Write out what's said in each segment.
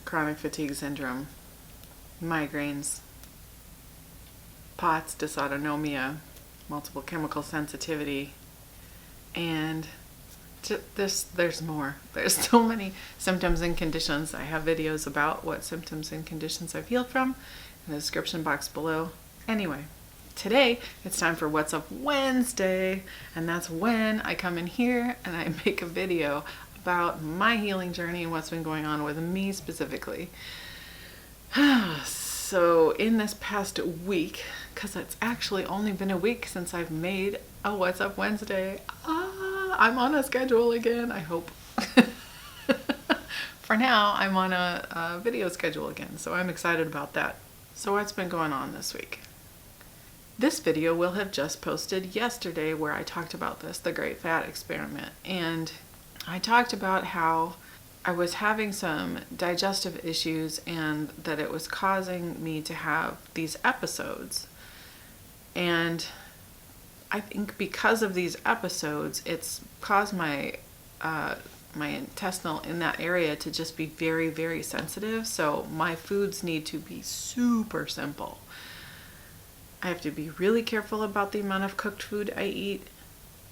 chronic fatigue syndrome, migraines, POTS, dysautonomia, multiple chemical sensitivity, and there's more. There's so many symptoms and conditions. I have videos about what symptoms and conditions I've healed from in the description box below. Anyway, today it's time for What's Up Wednesday, and that's when I come in here and I make a video about my healing journey and what's been going on with me specifically. So in this past week, because it's actually only been a week since I've made a What's Up Wednesday, I'm on a schedule again, I hope. For now, I'm on a video schedule again, so I'm excited about that. So what's been going on this week? This video will have just posted yesterday where I talked about this, the Great Fat Experiment, and I talked about how I was having some digestive issues and that it was causing me to have these episodes. And I think because of these episodes, it's caused my intestinal in that area to just be very, very sensitive. So my foods need to be super simple. I have to be really careful about the amount of cooked food I eat.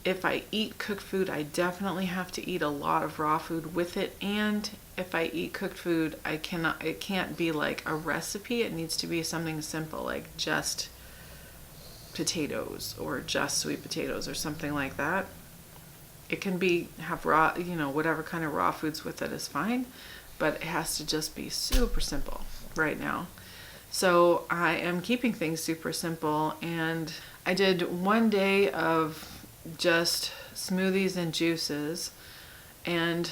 If I eat cooked food, I definitely have to eat a lot of raw food with it. And if I eat cooked food, it can't be like a recipe. It needs to be something simple, like just potatoes or just sweet potatoes or something like that. It can have raw, whatever kind of raw foods with it is fine, but it has to just be super simple right now. So I am keeping things super simple, and I did one day of just smoothies and juices, and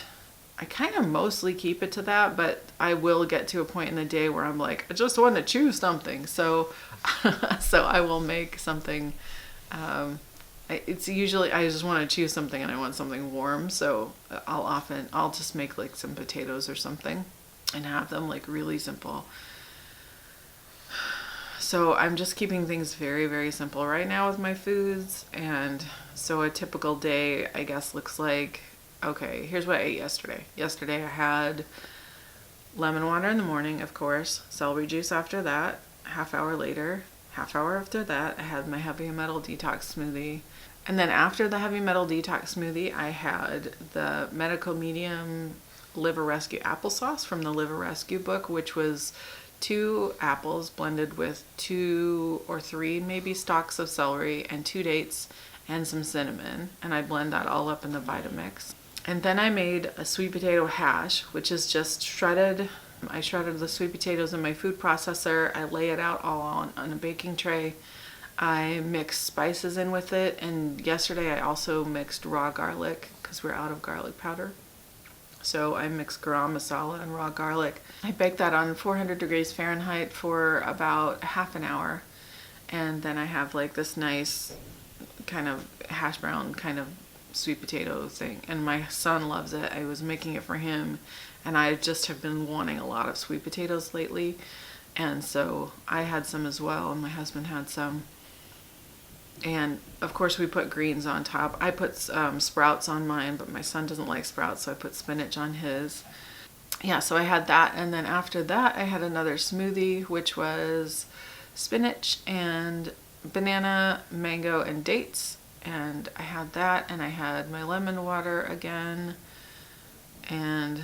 I kind of mostly keep it to that, but I will get to a point in the day where I'm like, I just want to chew something, so I will make something. It's usually I just want to chew something and I want something warm, so I'll just make like some potatoes or something and have them like really simple. So I'm just keeping things very, very simple right now with my foods. And so a typical day, I guess, looks like, okay, here's what I ate yesterday. Yesterday I had lemon water in the morning, of course, celery juice after that, half hour after that, I had my heavy metal detox smoothie. And then after the heavy metal detox smoothie, I had the medical medium liver rescue applesauce from the liver rescue book, which was 2 apples blended with 2 or 3 maybe stalks of celery and 2 dates and some cinnamon, and I blend that all up in the Vitamix. And then I made a sweet potato hash, which is just shredded. I shredded the sweet potatoes in my food processor. I lay it out all on a baking tray. I mix spices in with it, and yesterday I also mixed raw garlic because we're out of garlic powder. So I mixed garam masala and raw garlic. I baked that on 400 degrees Fahrenheit for about half an hour. And then I have like this nice kind of hash brown kind of sweet potato thing. And my son loves it. I was making it for him. And I just have been wanting a lot of sweet potatoes lately. And so I had some as well, and my husband had some. And of course we put greens on top. I put sprouts on mine, but my son doesn't like sprouts, so I put spinach on his. Yeah, so I had that, and then after that I had another smoothie, which was spinach and banana, mango, and dates. And I had that, and I had my lemon water again, and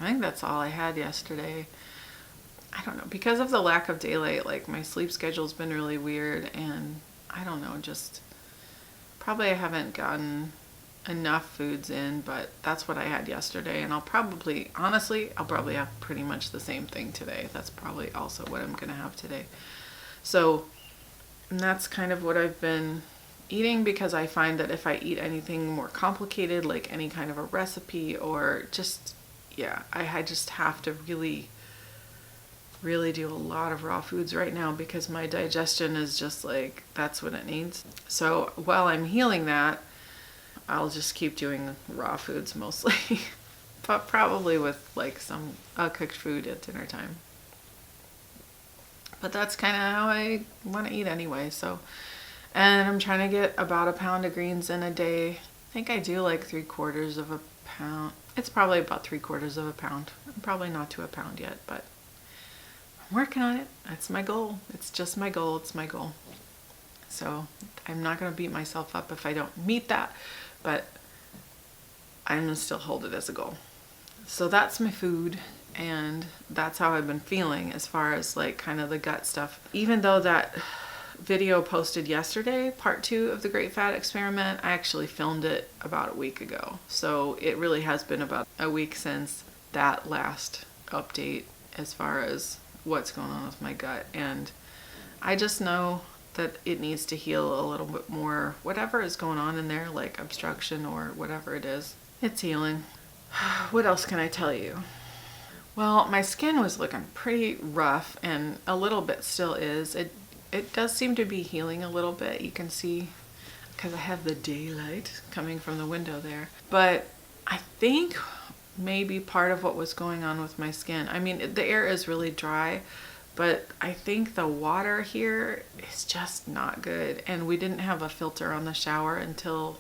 I think that's all I had yesterday. I don't know, because of the lack of daylight, like my sleep schedule's been really weird, and I don't know, just probably I haven't gotten enough foods in, but that's what I had yesterday. And I'll probably have pretty much the same thing today. That's probably also what I'm going to have today. So that's kind of what I've been eating, because I find that if I eat anything more complicated, like any kind of a recipe or just, I just have to really do a lot of raw foods right now because my digestion is just like, that's what it needs. So while I'm healing that, I'll just keep doing raw foods mostly, but probably with like some cooked food at dinner time. But that's kind of how I want to eat anyway. So, and I'm trying to get about a pound of greens in a day. I think I do like 3/4 of a pound, It's probably about 3/4 of a pound. I'm probably not to a pound yet, but I'm working on it. That's my goal. It's just my goal. It's my goal. So I'm not going to beat myself up if I don't meet that, but I'm going to still hold it as a goal. So that's my food, and that's how I've been feeling as far as like kind of the gut stuff. Even though that video posted yesterday, part 2 of the Great Fat Experiment, I actually filmed it about a week ago. So it really has been about a week since that last update as far as what's going on with my gut. And I just know that it needs to heal a little bit more. Whatever is going on in there, like obstruction or whatever it is, it's healing. What else can I tell you? Well, my skin was looking pretty rough, and a little bit still is. It does seem to be healing a little bit. You can see because I have the daylight coming from the window there. But I think maybe part of what was going on with my skin, I mean, the air is really dry, but I think the water here is just not good. And we didn't have a filter on the shower until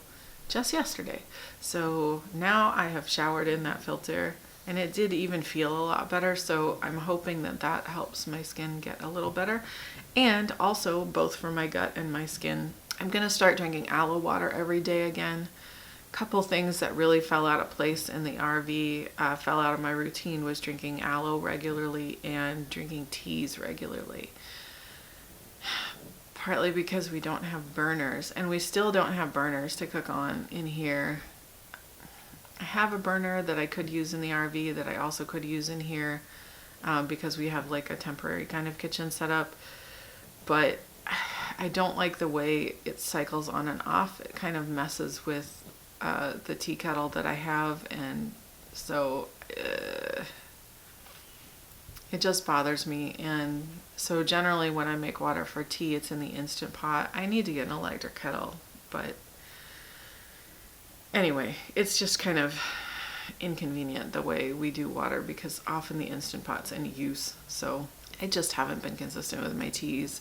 just yesterday. So now I have showered in that filter, and it did even feel a lot better. So I'm hoping that that helps my skin get a little better. And also, both for my gut and my skin, I'm going to start drinking aloe water every day again. Couple things that really fell out of place in the RV, fell out of my routine, was drinking aloe regularly and drinking teas regularly. Partly because we don't have burners, and we still don't have burners to cook on in here. I have a burner that I could use in the RV that I also could use in here, because we have like a temporary kind of kitchen set up. But I don't like the way it cycles on and off. It kind of messes with the tea kettle that I have, and so it just bothers me. And so generally when I make water for tea, it's in the Instant Pot. I need to get an electric kettle, but anyway, it's just kind of inconvenient the way we do water, because often the Instant Pot's in use. So I just haven't been consistent with my teas.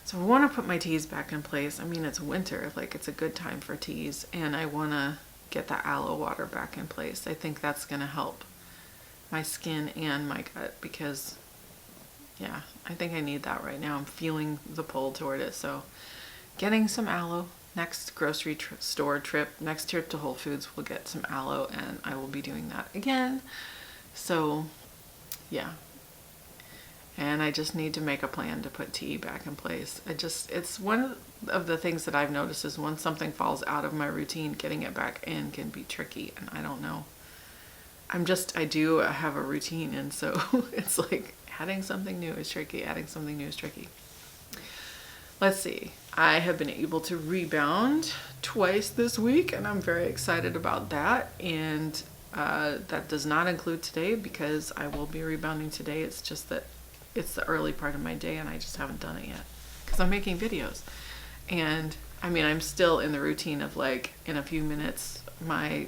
So I want to put my teas back in place. I mean, it's winter, like it's a good time for teas, and I want to get the aloe water back in place. I think that's going to help my skin and my gut, because yeah, I think I need that right now. I'm feeling the pull toward it. So getting some aloe. Next grocery store trip, next trip to Whole Foods, we'll get some aloe, and I will be doing that again. So yeah. And I just need to make a plan to put tea back in place. It's one of the things that I've noticed is when something falls out of my routine, getting it back in can be tricky, and I don't know. I do have a routine, and so it's like adding something new is tricky. Let's see. I have been able to rebound twice this week, and I'm very excited about that. And that does not include today, because I will be rebounding today. It's just that it's the early part of my day, and I just haven't done it yet because I'm making videos. And I mean, I'm still in the routine of like, in a few minutes, my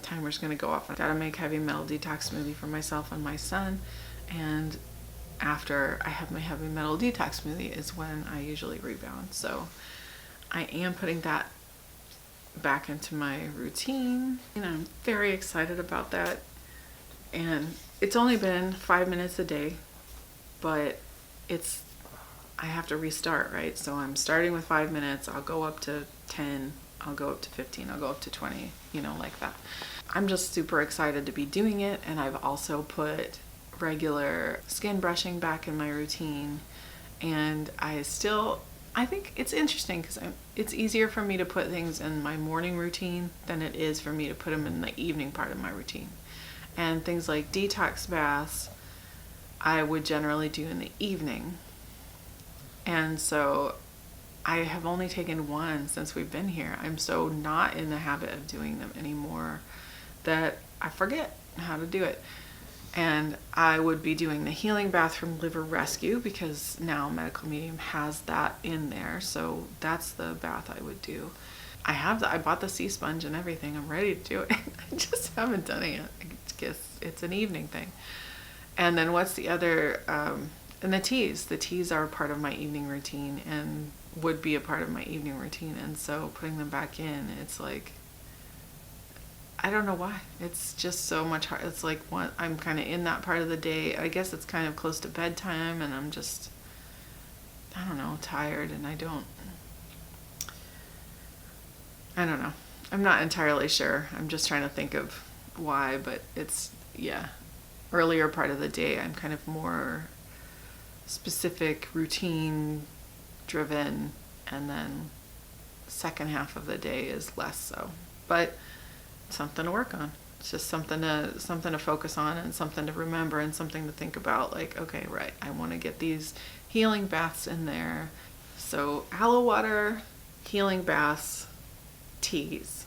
timer's going to go off. I got to make heavy metal detox smoothie for myself and my son. And after I have my heavy metal detox smoothie is when I usually rebound. So I am putting that back into my routine, and I'm very excited about that. And it's only been 5 minutes a day, but I have to restart, right? So I'm starting with 5 minutes. I'll go up to 10, I'll go up to 15, I'll go up to 20, like that. I'm just super excited to be doing it. And I've also put regular skin brushing back in my routine. And I think it's interesting because it's easier for me to put things in my morning routine than it is for me to put them in the evening part of my routine. And things like detox baths, I would generally do in the evening. And so I have only taken one since we've been here. I'm so not in the habit of doing them anymore that I forget how to do it. And I would be doing the healing bath from Liver Rescue, because now Medical Medium has that in there. So that's the bath I would do. I bought the sea sponge and everything. I'm ready to do it. I just haven't done it yet. I guess it's an evening thing. And then what's the other, and the teas. The teas are part of my evening routine and would be a part of my evening routine. And so putting them back in, it's like, I don't know why. It's just so much hard. It's like I'm kind of in that part of the day. I guess it's kind of close to bedtime, and I'm just, I don't know, tired, and I don't know. I'm not entirely sure. I'm just trying to think of why, but it's, yeah. Earlier part of the day, I'm kind of more specific, routine driven, and then second half of the day is less so. But something to work on. It's just something to focus on, and something to remember, and something to think about. Like, okay, right, I want to get these healing baths in there. So aloe water, healing baths, teas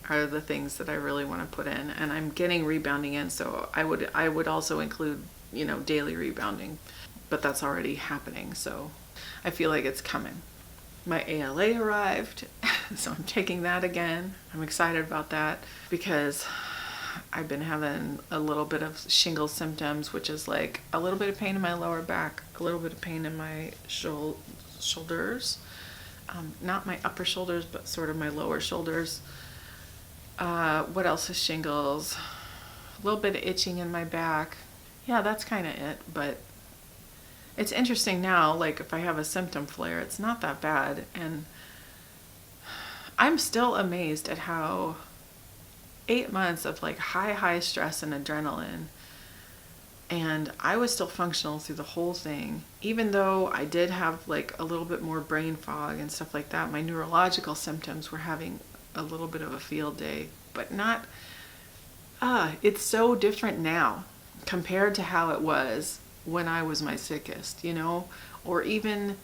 are the things that I really want to put in, and I'm getting rebounding in. So I would also include, daily rebounding, but that's already happening. So I feel like it's coming. My ALA arrived, so I'm taking that again. I'm excited about that because I've been having a little bit of shingles symptoms, which is like a little bit of pain in my lower back, a little bit of pain in my shoulders. Not my upper shoulders, but sort of my lower shoulders. What else is shingles? A little bit of itching in my back. Yeah, that's kind of it, but it's interesting now, like if I have a symptom flare, it's not that bad. And I'm still amazed at how 8 months of like high stress and adrenaline, and I was still functional through the whole thing. Even though I did have like a little bit more brain fog and stuff like that, my neurological symptoms were having a little bit of a field day, but not, it's so different now compared to how it was when I was my sickest, or even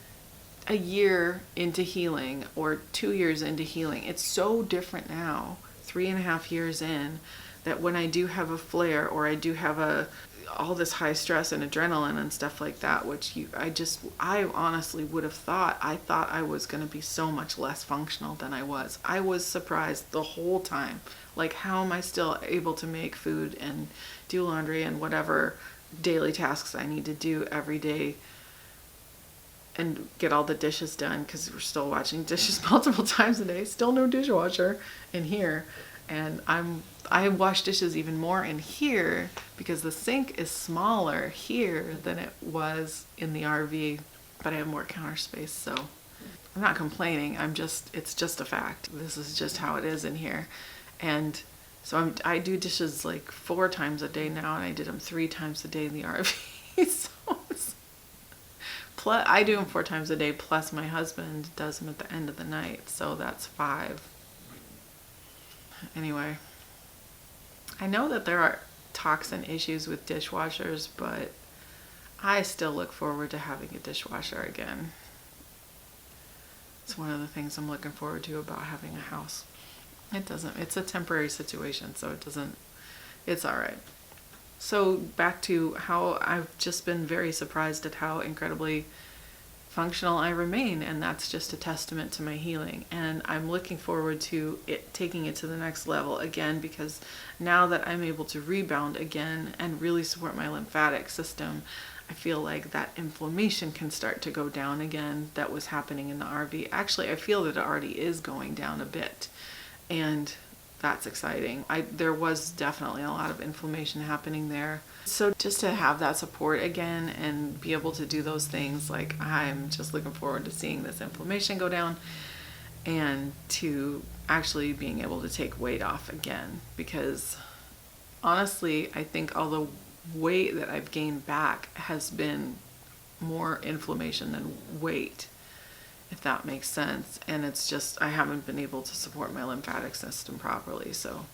a year into healing or 2 years into healing. It's so different now, 3.5 years in, that when I do have a flare, or I do have all this high stress and adrenaline and stuff like that, which I honestly would have thought I was going to be so much less functional than I was. I was surprised the whole time. Like, how am I still able to make food and do laundry and whatever daily tasks I need to do every day and get all the dishes done, because we're still washing dishes multiple times a day. Still no dishwasher in here. And I wash dishes even more in here because the sink is smaller here than it was in the RV, but I have more counter space, so I'm not complaining. It's just a fact. This is just how it is in here. And so I do dishes like 4 times a day now, and I did them 3 times a day in the RV. So I do them 4 times a day, plus my husband does them at the end of the night, so that's 5. Anyway, I know that there are toxin issues with dishwashers, but I still look forward to having a dishwasher again. It's one of the things I'm looking forward to about having a house. It's a temporary situation, so it's all right. So back to how I've just been very surprised at how incredibly functional I remain, and that's just a testament to my healing. And I'm looking forward to taking it to the next level again, because now that I'm able to rebound again and really support my lymphatic system, I feel like that inflammation can start to go down again that was happening in the RV. Actually, I feel that it already is going down a bit, and that's exciting. There was definitely a lot of inflammation happening there. So just to have that support again and be able to do those things, like, I'm just looking forward to seeing this inflammation go down and to actually being able to take weight off again. Because honestly, I think all the weight that I've gained back has been more inflammation than weight, if that makes sense. And it's just, I haven't been able to support my lymphatic system properly. So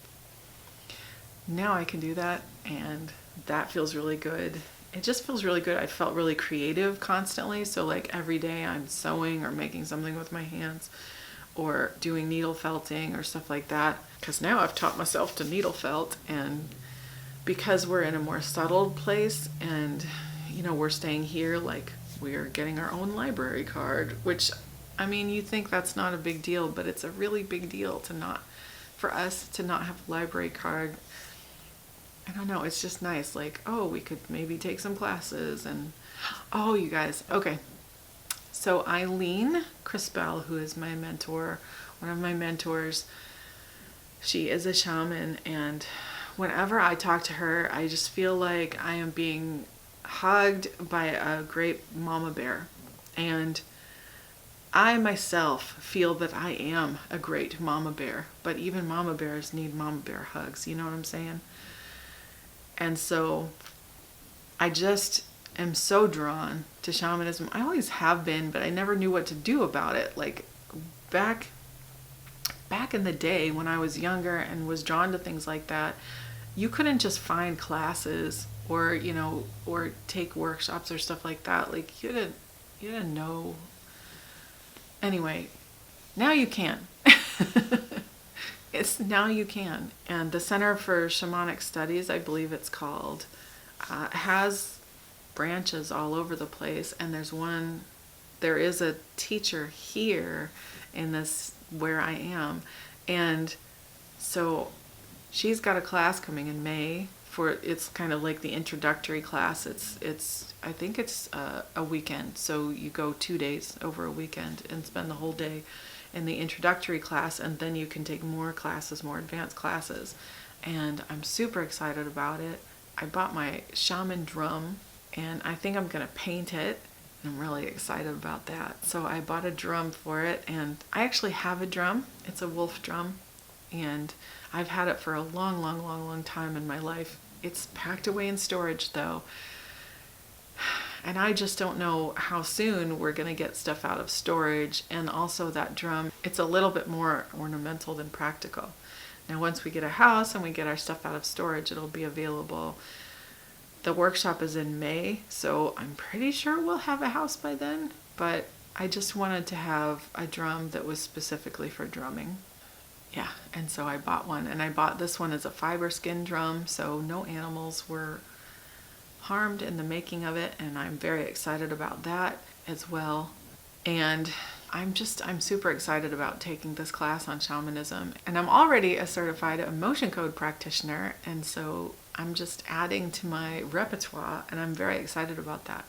now I can do that, and that feels really good. It just feels really good. I felt really creative constantly. So like every day I'm sewing or making something with my hands or doing needle felting or stuff like that. Because now I've taught myself to needle felt, and because we're in a more settled place and, we're staying here, like, we're getting our own library card, which, I mean, you think that's not a big deal, but it's a really big deal for us to not have a library card. I don't know, it's just nice. Like, oh, we could maybe take some classes, and, oh, you guys, okay. So Eileen Crispell, who is my mentor, one of my mentors, She is a shaman, and whenever I talk to her, I just feel like I am being hugged by a great mama bear. And I myself feel that I am a great mama bear, but even mama bears need mama bear hugs. You know what I'm saying? And so I just am so drawn to shamanism. I always have been, but I never knew what to do about it. Like back in the day when I was younger and was drawn to things like that, you couldn't just find classes or, or take workshops or stuff like that. Like you didn't know. Anyway, now you can. Now you can. And the Center for Shamanic Studies, I believe it's called, has branches all over the place. And there is a teacher here in this where I am. And so she's got a class coming in May it's kind of like the introductory class. I think it's a weekend. So you go 2 days over a weekend and spend the whole day in the introductory class, and then you can take more classes, more advanced classes. And I'm super excited about it. I bought my shaman drum, and I think I'm going to paint it. I'm really excited about that. So I bought a drum for it, and I actually have a drum. It's a wolf drum, and I've had it for a long time in my life. It's packed away in storage though. And I just don't know how soon we're going to get stuff out of storage. And also that drum, it's a little bit more ornamental than practical. Now once we get a house and we get our stuff out of storage, it'll be available. The workshop is in May, so I'm pretty sure we'll have a house by then. But I just wanted to have a drum that was specifically for drumming. Yeah, and so I bought one, and I bought this one as a fiber skin drum, so no animals were harmed in the making of it, and I'm very excited about that as well. And I'm super excited about taking this class on shamanism, and I'm already a certified emotion code practitioner, and so I'm just adding to my repertoire, and I'm very excited about that.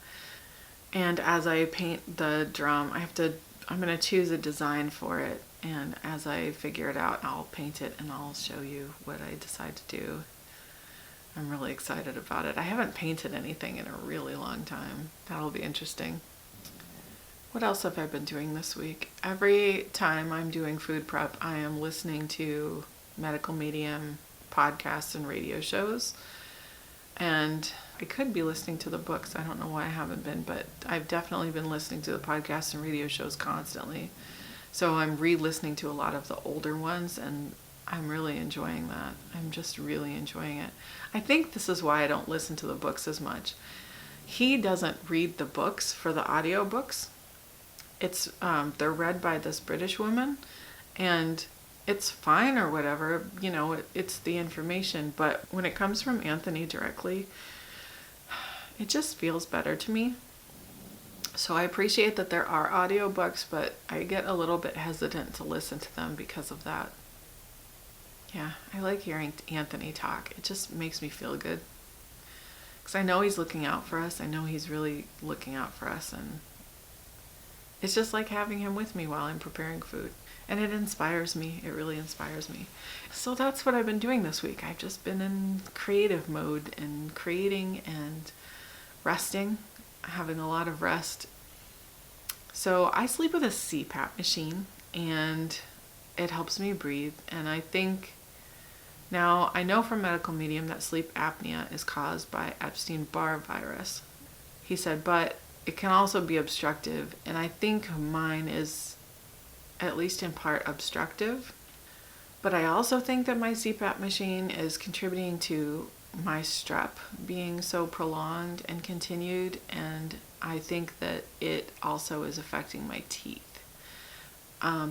And as I paint the drum, I'm going to choose a design for it. And as I figure it out, I'll paint it and I'll show you what I decide to do. I'm really excited about it. I haven't painted anything in a really long time. That'll be interesting. What else have I been doing this week? Every time I'm doing food prep, I am listening to medical medium podcasts and radio shows. And I could be listening to the books. I don't know why I haven't been, but I've definitely been listening to the podcasts and radio shows constantly. So I'm re-listening to a lot of the older ones, and I'm really enjoying that. I'm just really enjoying it. I think this is why I don't listen to the books as much. He doesn't read the books for the audiobooks. They're read by this British woman, and it's fine or whatever, it's the information. But when it comes from Anthony directly, it just feels better to me. So I appreciate that there are audiobooks, but I get a little bit hesitant to listen to them because of that. Yeah, I like hearing Anthony talk. It just makes me feel good. Because I know he's looking out for us. I know he's really looking out for us. And it's just like having him with me while I'm preparing food. And it inspires me. It really inspires me. So that's what I've been doing this week. I've just been in creative mode and creating and resting, having a lot of rest. So I sleep with a CPAP machine, and it helps me breathe. And I know from medical medium that sleep apnea is caused by Epstein-Barr virus. He said, but it can also be obstructive. And I think mine is at least in part obstructive. But I also think that my CPAP machine is contributing to my strep being so prolonged and continued, and I think that it also is affecting my teeth.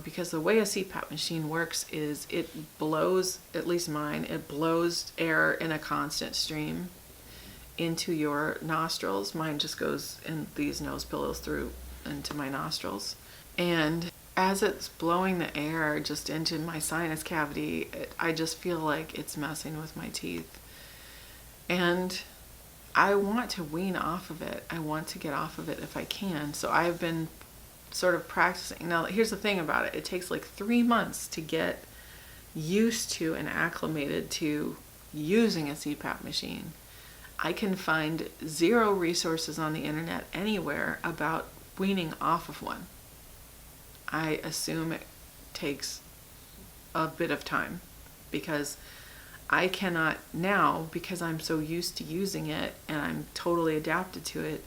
Because the way a CPAP machine works is it blows, at least mine, it blows air in a constant stream into your nostrils. Mine just goes in these nose pillows through into my nostrils. And as it's blowing the air just into my sinus cavity, I just feel like it's messing with my teeth. And I want to wean off of it. I want to get off of it if I can. So I've been sort of practicing. Now, here's the thing about it. It takes like 3 months to get used to and acclimated to using a CPAP machine, I can find zero resources on the internet anywhere about weaning off of one. I assume it takes a bit of time because I cannot now, because I'm so used to using it and I'm totally adapted to it,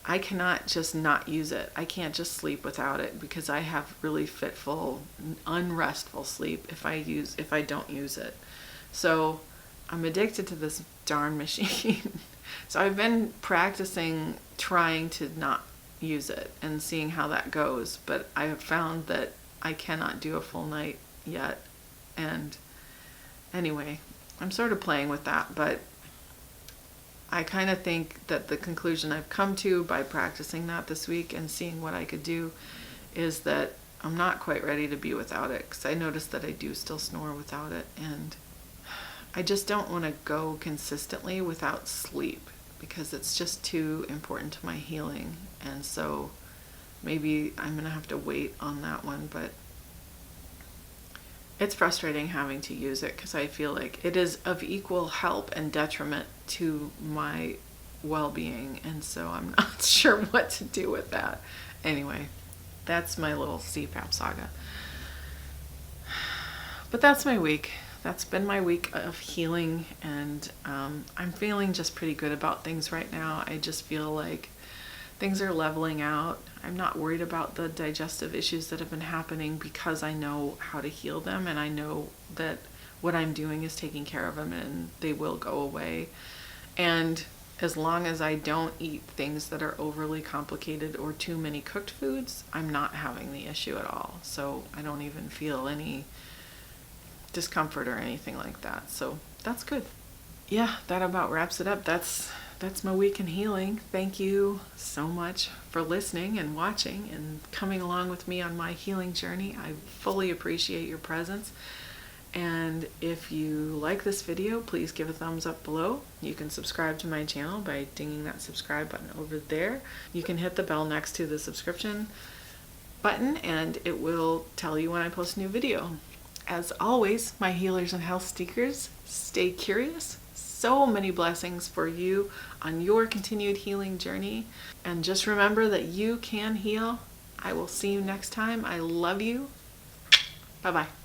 I cannot just not use it. I can't just sleep without it because I have really fitful, unrestful sleep if I don't use it. So I'm addicted to this darn machine. So I've been practicing trying to not use it and seeing how that goes, but I have found that I cannot do a full night yet. And anyway, I'm sort of playing with that, but I kind of think that the conclusion I've come to by practicing that this week and seeing what I could do is that I'm not quite ready to be without it, because I noticed that I do still snore without it, and I just don't want to go consistently without sleep because it's just too important to my healing. And so maybe I'm going to have to wait on that one, but it's frustrating having to use it because I feel like it is of equal help and detriment to my well-being, and so I'm not sure what to do with that. Anyway, that's my little CPAP saga. But that's my week. That's been my week of healing, and I'm feeling just pretty good about things right now. I just feel like things are leveling out. I'm not worried about the digestive issues that have been happening because I know how to heal them, and I know that what I'm doing is taking care of them and they will go away. And as long as I don't eat things that are overly complicated or too many cooked foods, I'm not having the issue at all. So I don't even feel any discomfort or anything like that. So that's good. Yeah, that about wraps it up. That's my week in healing. Thank you so much for listening and watching and coming along with me on my healing journey. I fully appreciate your presence. And if you like this video, please give a thumbs up below. You can subscribe to my channel by dinging that subscribe button over there. You can hit the bell next to the subscription button and it will tell you when I post a new video. As always, my healers and health seekers, stay curious. So many blessings for you on your continued healing journey. And just remember that you can heal. I will see you next time. I love you. Bye-bye.